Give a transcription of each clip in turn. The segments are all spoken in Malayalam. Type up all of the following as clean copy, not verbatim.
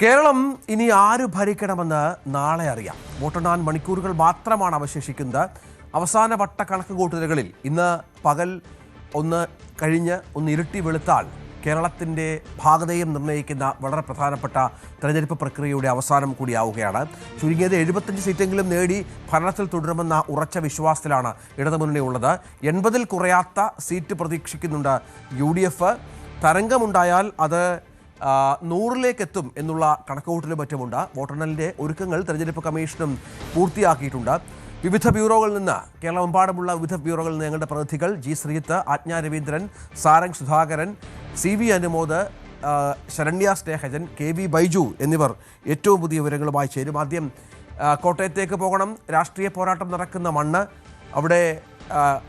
കേരളം ഇനി ആര് ഭരിക്കണമെന്ന് നാളെ അറിയാം. വോട്ടെണ്ണാൻ മണിക്കൂറുകൾ മാത്രമാണ് അവശേഷിക്കുന്നത്. അവസാനവട്ട കണക്കുകൂട്ടലുകളിൽ ഇന്ന് പകൽ ഒന്ന് കഴിഞ്ഞ് ഒന്ന് ഇരുട്ടി വെളുത്താൽ കേരളത്തിൻ്റെ ഭാഗതയും നിർണ്ണയിക്കുന്ന വളരെ പ്രധാനപ്പെട്ട തെരഞ്ഞെടുപ്പ് പ്രക്രിയയുടെ അവസാനം കൂടിയാവുകയാണ്. ചുരുങ്ങിയത് 75 സീറ്റെങ്കിലും നേടി ഭരണത്തിൽ തുടരുമെന്ന ഉറച്ച വിശ്വാസത്തിലാണ് ഇടതുമുന്നണി ഉള്ളത്. 80-ൽ കുറയാത്ത സീറ്റ് പ്രതീക്ഷിക്കുന്നുണ്ട് UDF. തരംഗമുണ്ടായാൽ അത് 100-ലേക്ക് എത്തും എന്നുള്ള കണക്കുകൂട്ടലും മറ്റുമുണ്ട്. വോട്ടെണ്ണലിൻ്റെ ഒരുക്കങ്ങൾ തെരഞ്ഞെടുപ്പ് കമ്മീഷനും പൂർത്തിയാക്കിയിട്ടുണ്ട്. വിവിധ ബ്യൂറോകളിൽ നിന്ന്, കേരളമെമ്പാടുമുള്ള വിവിധ ബ്യൂറോകളിൽ നിന്ന് ഞങ്ങളുടെ പ്രതിനിധികൾ ജി ശ്രീജിത്ത്, ആജ്ഞ രവീന്ദ്രൻ, സാരംഗ് സുധാകരൻ, CV അനുമോദ്, ശരണ്യ സ്നേഹജൻ, KV ബൈജു എന്നിവർ ഏറ്റവും പുതിയ വിവരങ്ങളുമായി ചേരും. ആദ്യം കോട്ടയത്തേക്ക് പോകണം. രാഷ്ട്രീയ പോരാട്ടം നടക്കുന്ന മണ്ണ്. അവിടെ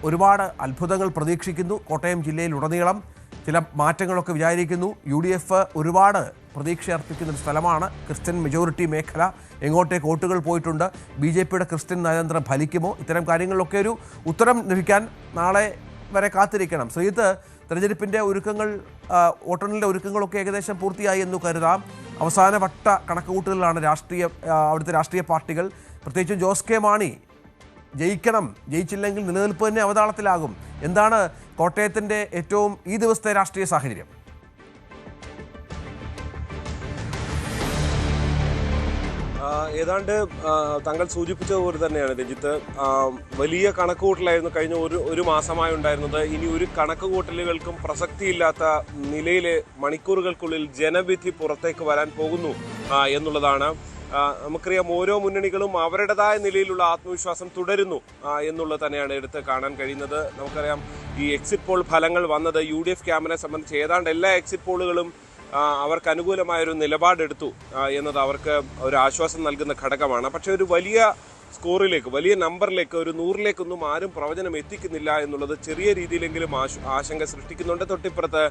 ഒരുപാട് അത്ഭുതങ്ങൾ പ്രതീക്ഷിക്കുന്നു. കോട്ടയം ജില്ലയിലുടനീളം ചില മാറ്റങ്ങളൊക്കെ വിചാരിക്കുന്നു. UDF ഒരുപാട് പ്രതീക്ഷ അർപ്പിക്കുന്ന ഒരു സ്ഥലമാണ്. ക്രിസ്ത്യൻ മെജോറിറ്റി മേഖല. എങ്ങോട്ടേക്ക് വോട്ടുകൾ പോയിട്ടുണ്ട്? BJPയുടെ ക്രിസ്ത്യൻ നയതന്ത്രം ഫലിക്കുമോ? ഇത്തരം കാര്യങ്ങളിലൊക്കെ ഒരു ഉത്തരം ലഭിക്കാൻ നാളെ വരെ കാത്തിരിക്കണം. ശ്രീജിത്ത്, തെരഞ്ഞെടുപ്പിൻ്റെ ഒരുക്കങ്ങൾ, വോട്ടെണ്ണലിൻ്റെ ഒരുക്കങ്ങളൊക്കെ ഏകദേശം പൂർത്തിയായി എന്ന് കരുതാം. അവസാനവട്ട കണക്കുകൂട്ടലിലാണ് അവിടുത്തെ രാഷ്ട്രീയ പാർട്ടികൾ. പ്രത്യേകിച്ചും ജോസ് കെ മാണി ജയിക്കണം, ജയിച്ചില്ലെങ്കിൽ നിലനിൽപ്പ് തന്നെ അവതാളത്തിലാകും. എന്താണ് കോട്ടയത്തിൻ്റെ ഏറ്റവും ഈ ദിവസത്തെ രാഷ്ട്രീയ സാഹചര്യം? ഏതാണ്ട് താങ്കൾ സൂചിപ്പിച്ചതുപോലെ തന്നെയാണ് രഞ്ജിത്ത്. വലിയ കണക്കുകൂട്ടലായിരുന്നു കഴിഞ്ഞ ഒരു മാസമായി ഉണ്ടായിരുന്നത്. ഇനി ഒരു കണക്കുകൂട്ടലുകൾക്കും പ്രസക്തിയില്ലാത്ത നിലയിൽ മണിക്കൂറുകൾക്കുള്ളിൽ ജനവിധി പുറത്തേക്ക് വരാൻ പോകുന്നു എന്നുള്ളതാണ്. നമുക്കറിയാം, ഓരോ മുന്നണികളും അവരുടേതായ നിലയിലുള്ള ആത്മവിശ്വാസം തുടരുന്നു എന്നുള്ളത് തന്നെയാണ് എടുത്ത് കാണാൻ കഴിയുന്നത്. നമുക്കറിയാം, ഈ എക്സിറ്റ് പോൾ ഫലങ്ങൾ വന്നത് UDF ക്യാമ്പിനെ സംബന്ധിച്ച് ഏതാണ്ട് എല്ലാ എക്സിറ്റ് പോളുകളും അവർക്ക് അനുകൂലമായൊരു നിലപാടെടുത്തു എന്നത് അവർക്ക് ഒരു ആശ്വാസം നൽകുന്ന ഘടകമാണ്. പക്ഷേ ഒരു വലിയ സ്കോറിലേക്ക്, വലിയ നമ്പറിലേക്ക്, ഒരു 100-ലേക്കൊന്നും ആരും പ്രവചനം എത്തിക്കുന്നില്ല എന്നുള്ളത് ചെറിയ രീതിയിലെങ്കിലും ആശങ്ക സൃഷ്ടിക്കുന്നുണ്ട്. തൊട്ടിപ്പുറത്ത്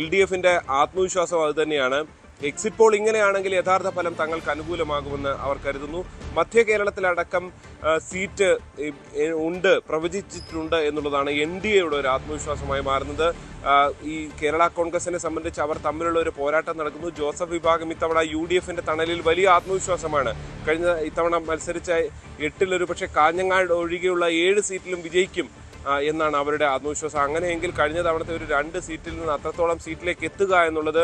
LDFന്റെ ആത്മവിശ്വാസം അതുതന്നെയാണ്. എക്സിറ്റ് പോൾ ഇങ്ങനെയാണെങ്കിൽ യഥാർത്ഥ ഫലം തങ്ങൾക്ക് അനുകൂലമാകുമെന്ന് അവർ കരുതുന്നു. മധ്യ കേരളത്തിലടക്കം സീറ്റ് ഉണ്ട്, പ്രവചിച്ചിട്ടുണ്ട് എന്നുള്ളതാണ് NDAയുടെ ഒരു ആത്മവിശ്വാസമായി മാറുന്നത്. ഈ കേരള കോൺഗ്രസിനെ സംബന്ധിച്ച് അവർ തമ്മിലുള്ള ഒരു പോരാട്ടം നടക്കുന്നു. ജോസഫ് വിഭാഗം ഇത്തവണ UDFന്റെ തണലിൽ വലിയ ആത്മവിശ്വാസമാണ്. ഇത്തവണ മത്സരിച്ച 8-ൽ പക്ഷേ കാഞ്ഞങ്ങാട് ഒഴികെയുള്ള 7 സീറ്റിലും വിജയിക്കും എന്നാണ് അവരുടെ ആത്മവിശ്വാസം. അങ്ങനെയെങ്കിൽ കഴിഞ്ഞ തവണത്തെ ഒരു 2 സീറ്റിൽ നിന്ന് അത്രത്തോളം സീറ്റിലേക്ക് എത്തുക എന്നുള്ളത്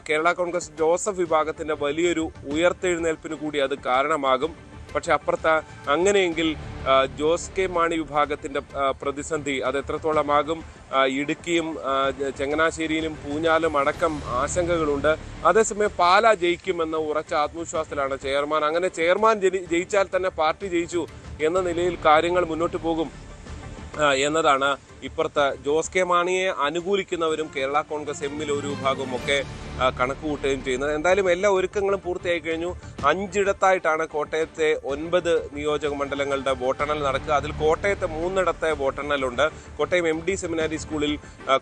കേരള കോൺഗ്രസ് ജോസഫ് വിഭാഗത്തിന്റെ വലിയൊരു ഉയർത്തെഴുന്നേൽപ്പിന് കൂടി അത് കാരണമാകും. പക്ഷെ അപ്പുറത്ത് അങ്ങനെയെങ്കിൽ ജോസ് കെ മാണി വിഭാഗത്തിന്റെ പ്രതിസന്ധി അത് എത്രത്തോളമാകും? ഇടുക്കിയും ചങ്ങനാശ്ശേരിയിലും പൂഞ്ഞാലും അടക്കം ആശങ്കകളുണ്ട്. അതേസമയം പാലാ ജയിക്കുമെന്ന ഉറച്ച ആത്മവിശ്വാസത്തിലാണ് ചെയർമാൻ. അങ്ങനെ ചെയർമാൻ ജയിച്ചാൽ തന്നെ പാർട്ടി ജയിച്ചു എന്ന നിലയിൽ കാര്യങ്ങൾ മുന്നോട്ട് പോകും എന്നതാണ് ഇപ്പുറത്ത് ജോസ് കെ മാണിയെ അനുകൂലിക്കുന്നവരും കേരള കോൺഗ്രസ് എമ്മിൽ ഒരു വിഭാഗവും ഒക്കെ കണക്ക് കൂട്ടുകയും ചെയ്യുന്നത്. എന്തായാലും എല്ലാ ഒരുക്കങ്ങളും പൂർത്തിയായി കഴിഞ്ഞു. 5 ഇടത്തായിട്ടാണ് കോട്ടയത്തെ 9 നിയോജക മണ്ഡലങ്ങളുടെ വോട്ടെണ്ണൽ നടക്കുക. അതിൽ കോട്ടയത്തെ 3 ഇടത്തെ വോട്ടെണ്ണലുണ്ട്. കോട്ടയം MD സെമിനാരി സ്കൂളിൽ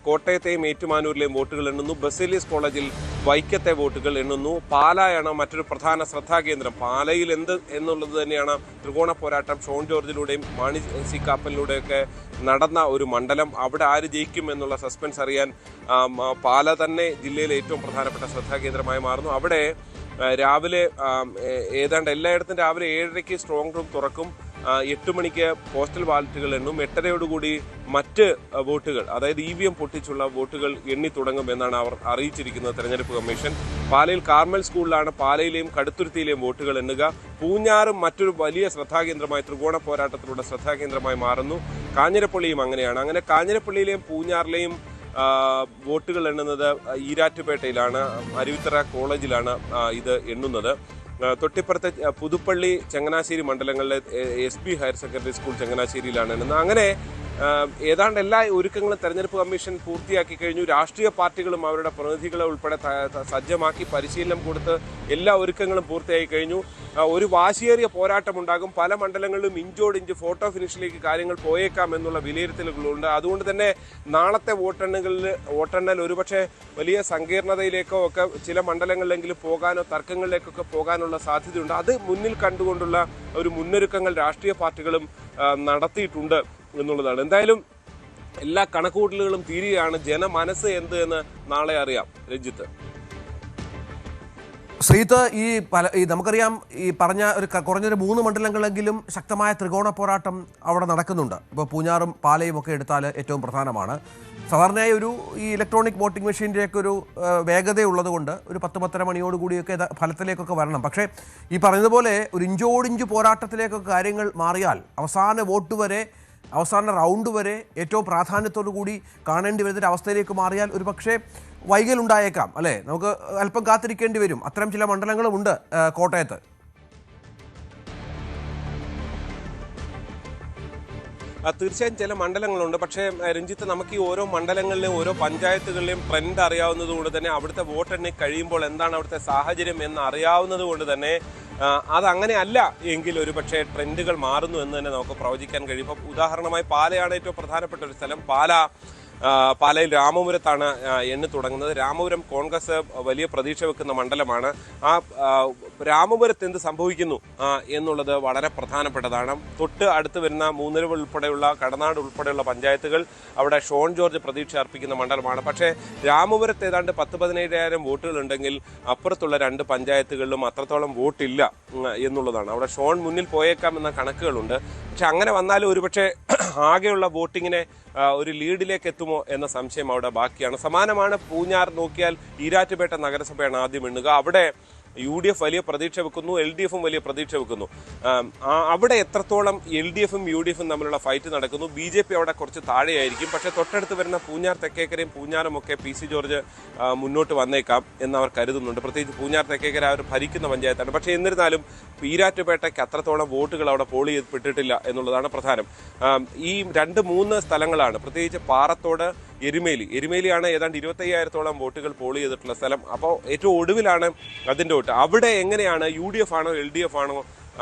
കോട്ടയത്തെയും ഏറ്റുമാനൂരിലെയും വോട്ടുകൾ എണ്ണുന്നു. ബസേലിയസ് കോളേജിൽ വൈക്കത്തെ വോട്ടുകൾ എണ്ണുന്നു. പാലായാണ് മറ്റൊരു പ്രധാന ശ്രദ്ധാകേന്ദ്രം. പാലയിൽ എന്നുള്ളത് തന്നെയാണ് ത്രികോണ പോരാട്ടം ഷോൺ ജോർജിലൂടെയും മാണി സി കാപ്പനിലൂടെയൊക്കെ നടന്ന ഒരു മണ്ഡലം. അവിടെ ആര് ജയിക്കും എന്നുള്ള സസ്പെൻസ് അറിയാൻ പാല തന്നെ ജില്ലയിലെ ഏറ്റവും പ്രധാനപ്പെട്ട ശ്രദ്ധാകേന്ദ്രമായി മാറുന്നു. അവിടെ രാവിലെ ഏതാണ്ട് എല്ലായിടത്തും രാവിലെ 7:30 സ്ട്രോങ് റൂം തുറക്കും. 8 മണിക്ക് പോസ്റ്റൽ ബാലറ്റുകൾ എണ്ണും. 8:30 മറ്റ് വോട്ടുകൾ, അതായത് EVM പൊട്ടിച്ചുള്ള വോട്ടുകൾ എണ്ണി തുടങ്ങും എന്നാണ് അവർ അറിയിച്ചിരിക്കുന്നത് തെരഞ്ഞെടുപ്പ് കമ്മീഷൻ. പാലയിൽ കാർമൽ സ്കൂളിലാണ് പാലയിലെയും കടുത്തുരുത്തിയിലെയും വോട്ടുകൾ എണ്ണുക. പൂഞ്ഞാറും മറ്റൊരു വലിയ ശ്രദ്ധാകേന്ദ്രമായി, ത്രികോണ പോരാട്ടത്തിലൂടെ ശ്രദ്ധാകേന്ദ്രമായി മാറുന്നു. കാഞ്ഞിരപ്പള്ളിയും അങ്ങനെയാണ്. അങ്ങനെ കാഞ്ഞിരപ്പള്ളിയിലെയും പൂഞ്ഞാറിലെയും വോട്ടുകൾ എണ്ണുന്നത് ഈരാറ്റുപേട്ടയിലാണ്, അരുവിത്തറ കോളേജിലാണ് ഇത് എണ്ണുന്നത്. തൊട്ടിപ്പുറത്തെ പുതുപ്പള്ളി, ചങ്ങനാശ്ശേരി മണ്ഡലങ്ങളിലെ SB ഹയർ സെക്കൻഡറി സ്കൂൾ ചങ്ങനാശ്ശേരിയിലാണ് എണ്ണുന്നത്. അങ്ങനെ ഏതാണ്ട് എല്ലാ ഒരുക്കങ്ങളും തെരഞ്ഞെടുപ്പ് കമ്മീഷൻ പൂർത്തിയാക്കി കഴിഞ്ഞു. രാഷ്ട്രീയ പാർട്ടികളും അവരുടെ പ്രതിനിധികളെ ഉൾപ്പെടെ സജ്ജമാക്കി പരിശീലനം കൊടുത്ത് എല്ലാ ഒരുക്കങ്ങളും പൂർത്തിയായി കഴിഞ്ഞു. ഒരു വാശിയേറിയ പോരാട്ടമുണ്ടാകും. പല മണ്ഡലങ്ങളിലും ഇഞ്ചോടിഞ്ച് ഫോട്ടോ ഫിനിഷിലേക്ക് കാര്യങ്ങൾ പോയേക്കാം എന്നുള്ള വിലയിരുത്തലുകളുണ്ട്. അതുകൊണ്ട് തന്നെ നാളത്തെ വോട്ടെണ്ണൽ ഒരുപക്ഷെ വലിയ സങ്കീർണതയിലേക്കോ ഒക്കെ ചില മണ്ഡലങ്ങളിലെങ്കിലും പോകാനോ തർക്കങ്ങളിലേക്കൊക്കെ പോകാനുള്ള സാധ്യതയുണ്ട്. അത് മുന്നിൽ കണ്ടുകൊണ്ടുള്ള ഒരു മുന്നൊരുക്കങ്ങൾ രാഷ്ട്രീയ പാർട്ടികളും നടത്തിയിട്ടുണ്ട് എന്നുള്ളതാണ്. എന്തായാലും എല്ലാ കണക്കുകൂട്ടലുകളും തീരുകയാണ്. ജനമനസ്സ് എന്ത് എന്ന് നാളെ അറിയാം. രഞ്ജിത്ത്. ശ്രീത്ത്, ഈ നമുക്കറിയാം, ഈ പറഞ്ഞ കുറഞ്ഞൊരു 3 മണ്ഡലങ്ങളെങ്കിലും ശക്തമായ ത്രികോണ പോരാട്ടം അവിടെ നടക്കുന്നുണ്ട്. ഇപ്പോൾ പൂഞ്ഞാറും പാലയും ഒക്കെ എടുത്താൽ ഏറ്റവും പ്രധാനമാണ്. സാധാരണയായി ഈ ഇലക്ട്രോണിക് വോട്ടിംഗ് മെഷീൻ്റെയൊക്കെ ഒരു വേഗതയുള്ളത് കൊണ്ട് ഒരു 10-10:30 മണിയോടുകൂടിയൊക്കെ ഫലത്തിലേക്കൊക്കെ വരണം. പക്ഷേ ഈ പറയുന്നതുപോലെ ഒരു ഇഞ്ചോടിഞ്ച് പോരാട്ടത്തിലേക്കൊക്കെ കാര്യങ്ങൾ മാറിയാൽ അവസാന റൗണ്ട് വരെ ഏറ്റവും പ്രാധാന്യത്തോടു കൂടി കാണേണ്ടി വരുന്ന അവസ്ഥയിലേക്ക് മാറിയാൽ ഒരു പക്ഷേ വൈകലുണ്ടായേക്കാം അല്ലേ? നമുക്ക് അല്പം കാത്തിരിക്കേണ്ടി വരും. അത്തരം ചില മണ്ഡലങ്ങളുമുണ്ട് കോട്ടയത്ത്. തീർച്ചയായും ചില മണ്ഡലങ്ങളുണ്ട്. പക്ഷേ രഞ്ജിത്ത്, നമുക്ക് ഈ ഓരോ മണ്ഡലങ്ങളിലെയും ഓരോ പഞ്ചായത്തുകളിലെയും ട്രെൻഡ് അറിയാവുന്നത് കൊണ്ട് തന്നെ അവിടുത്തെ വോട്ടെണ്ണി കഴിയുമ്പോൾ എന്താണ് അവിടുത്തെ സാഹചര്യം എന്ന് അറിയാവുന്നത് കൊണ്ട് തന്നെ അതങ്ങനെ അല്ല എങ്കിൽ ഒരു പക്ഷേ ട്രെൻഡുകൾ മാറുന്നു എന്ന് തന്നെ നമുക്ക് പ്രവചിക്കാൻ കഴിയും. ഇപ്പം ഉദാഹരണമായി പാലയാണ് ഏറ്റവും പ്രധാനപ്പെട്ട ഒരു സ്ഥലം. പാലയിൽ രാമപുരത്താണ് എണ്ണി തുടങ്ങുന്നത്. രാമപുരം കോൺഗ്രസ് വലിയ പ്രതീക്ഷ വെക്കുന്ന മണ്ഡലമാണ്. ആ രാമപുരത്ത് എന്ത് സംഭവിക്കുന്നു എന്നുള്ളത് വളരെ പ്രധാനപ്പെട്ടതാണ്. തൊട്ട് അടുത്ത് വരുന്ന മൂന്നരുവ് ഉൾപ്പെടെയുള്ള കടനാട് ഉൾപ്പെടെയുള്ള പഞ്ചായത്തുകൾ അവിടെ ഷോൺ ജോർജ് പ്രതീക്ഷ അർപ്പിക്കുന്ന മണ്ഡലമാണ്. പക്ഷേ രാമപുരത്ത് ഏതാണ്ട് 10-17,000 വോട്ടുകൾ ഉണ്ടെങ്കിൽ അപ്പുറത്തുള്ള 2 പഞ്ചായത്തുകളിലും അത്രത്തോളം വോട്ടില്ല എന്നുള്ളതാണ്. അവിടെ ഷോൺ മുന്നിൽ പോയേക്കാം എന്ന കണക്കുകളുണ്ട്. പക്ഷെ അങ്ങനെ വന്നാലും ഒരുപക്ഷെ ആകെയുള്ള വോട്ടിങ്ങിനെ ഒരു ലീഡിലേക്ക് എത്തുമോ എന്ന സംശയം അവിടെ ബാക്കിയാണ്. സമാനമാണ് പൂഞ്ഞാർ നോക്കിയാൽ ഈരാറ്റുപേട്ട നഗരസഭയാണ് ആദ്യം എണ്ണുക. അവിടെ UDF വലിയ പ്രതീക്ഷ വെക്കുന്നു, LDFും വലിയ പ്രതീക്ഷ വെക്കുന്നു. അവിടെ എത്രത്തോളം LDFും UDFും തമ്മിലുള്ള ഫൈറ്റ് നടക്കുന്നു. BJP അവിടെ കുറച്ച് താഴെയായിരിക്കും. പക്ഷേ തൊട്ടടുത്ത് വരുന്ന പൂഞ്ഞാർ തെക്കേക്കരയും പൂഞ്ഞാറും ഒക്കെ PC ജോർജ് മുന്നോട്ട് വന്നേക്കാം എന്നവർ കരുതുന്നുണ്ട്. പ്രത്യേകിച്ച് പൂഞ്ഞാർ തെക്കേക്കര അവർ ഭരിക്കുന്ന പഞ്ചായത്താണ്. പക്ഷേ എന്നിരുന്നാലും ഈരാറ്റുപേട്ടയ്ക്ക് അത്രത്തോളം വോട്ടുകൾ അവിടെ പോൾ ചെയ്യപ്പെട്ടിട്ടില്ല എന്നുള്ളതാണ് പ്രധാനം. ഈ 2-3 സ്ഥലങ്ങളാണ്, പ്രത്യേകിച്ച് പാറത്തോട്, എരുമേലിയാണ് ഏതാണ്ട് 25,000-ഓളം വോട്ടുകൾ പോൾ ചെയ്തിട്ടുള്ള സ്ഥലം. അപ്പോൾ ഏറ്റവും ഒടുവിലാണ് അതിൻ്റെ വോട്ട്. അവിടെ എങ്ങനെയാണ് UDF ആണോ LDF ആണോ,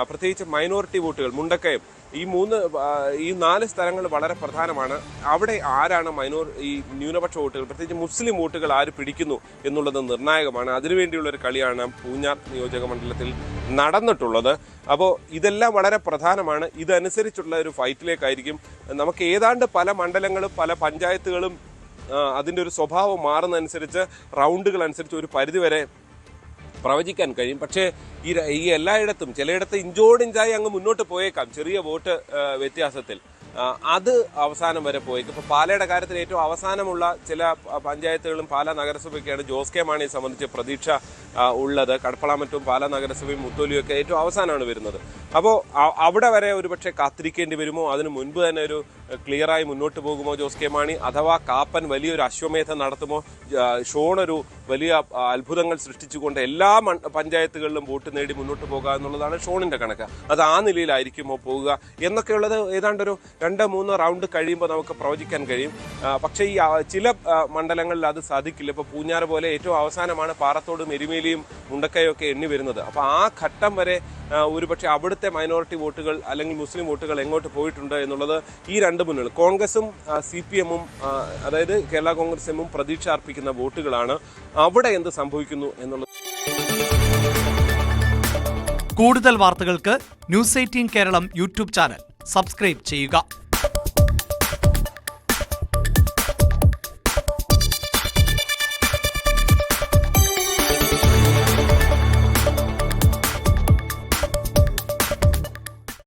പ്രത്യേകിച്ച് മൈനോറിറ്റി വോട്ടുകൾ മുണ്ടക്കയം, ഈ 4 സ്ഥലങ്ങൾ വളരെ പ്രധാനമാണ്. അവിടെ ആരാണ് ഈ ന്യൂനപക്ഷ വോട്ടുകൾ, പ്രത്യേകിച്ച് മുസ്ലിം വോട്ടുകൾ ആര് പിടിക്കുന്നു എന്നുള്ളത് നിർണായകമാണ്. അതിനുവേണ്ടിയുള്ളൊരു കളിയാണ് പൂഞ്ഞാർ നിയോജക മണ്ഡലത്തിൽ നടന്നിട്ടുള്ളത്. അപ്പോൾ ഇതെല്ലാം വളരെ പ്രധാനമാണ്. ഇതനുസരിച്ചുള്ള ഒരു ഫൈറ്റിലേക്കായിരിക്കും നമുക്ക് ഏതാണ്ട് പല മണ്ഡലങ്ങളും പല പഞ്ചായത്തുകളും അതിൻ്റെ ഒരു സ്വഭാവം മാറുന്നതനുസരിച്ച് റൗണ്ടുകൾ അനുസരിച്ച് ഒരു പരിധിവരെ പ്രവചിക്കാൻ കഴിയും. പക്ഷേ ഈ എല്ലായിടത്തും ചിലയിടത്ത് ഇഞ്ചോടിഞ്ചായി അങ്ങ് മുന്നോട്ട് പോയേക്കാം ചെറിയ വോട്ട് വ്യത്യാസത്തിൽ. അത് അവസാനം വരെ പോയേക്കും. ഇപ്പോൾ പാലയുടെ കാര്യത്തിൽ ഏറ്റവും അവസാനമുള്ള ചില പഞ്ചായത്തുകളും പാലാ നഗരസഭയ്ക്കാണ് ജോസ് കെ മാണിയെ സംബന്ധിച്ച് പ്രതീക്ഷ ഉള്ളത്. കടപ്പളാമറ്റും പാലാ നഗരസഭയും മുത്തോലിയും ഒക്കെ ഏറ്റവും അവസാനമാണ് വരുന്നത്. അപ്പോൾ അവിടെ വരെ ഒരുപക്ഷെ കാത്തിരിക്കേണ്ടി വരുമോ, അതിന് മുൻപ് തന്നെ ഒരു ക്ലിയറായി മുന്നോട്ട് പോകുമോ ജോസ് കെ മാണി, അഥവാ കാപ്പൻ വലിയൊരു അശ്വമേധം നടത്തുമോ, ഷോൺ ഒരു വലിയ അത്ഭുതങ്ങൾ സൃഷ്ടിച്ചുകൊണ്ട് എല്ലാ പഞ്ചായത്തുകളിലും വോട്ട് നേടി മുന്നോട്ട് പോകുക എന്നുള്ളതാണ് ഷോണിന്റെ കണക്ക്. അത് ആ നിലയിലായിരിക്കുമോ പോകുക എന്നൊക്കെയുള്ളത് ഏതാണ്ടൊരു 2-3 റൗണ്ട് കഴിയുമ്പോൾ നമുക്ക് പ്രവചിക്കാൻ കഴിയും. പക്ഷേ ഈ ചില മണ്ഡലങ്ങളിൽ അത് സാധിക്കില്ല. ഇപ്പോൾ പൂഞ്ഞാറ് പോലെ ഏറ്റവും അവസാനമാണ് പാറത്തോടും എരുമേലിയും മുണ്ടക്കയും ഒക്കെ എണ്ണി വരുന്നത്. അപ്പോൾ ആ ഘട്ടം വരെ ഒരുപക്ഷെ അവിടുത്തെ മൈനോറിറ്റി വോട്ടുകൾ അല്ലെങ്കിൽ മുസ്ലിം വോട്ടുകൾ എങ്ങോട്ട് പോയിട്ടുണ്ട് എന്നുള്ളത് ഈ 2 മുന്നണികൾ കോൺഗ്രസും CPM-ഉം അതായത് കേരള കോൺഗ്രസ് എമ്മും പ്രതീക്ഷ അർപ്പിക്കുന്ന വോട്ടുകളാണ്. അവിടെ എന്ത് സംഭവിക്കുന്നു എന്നുള്ളത്. കൂടുതൽ വാർത്തകൾക്ക് News 18 Keralam YouTube channel subscribe ചെയ്യുക.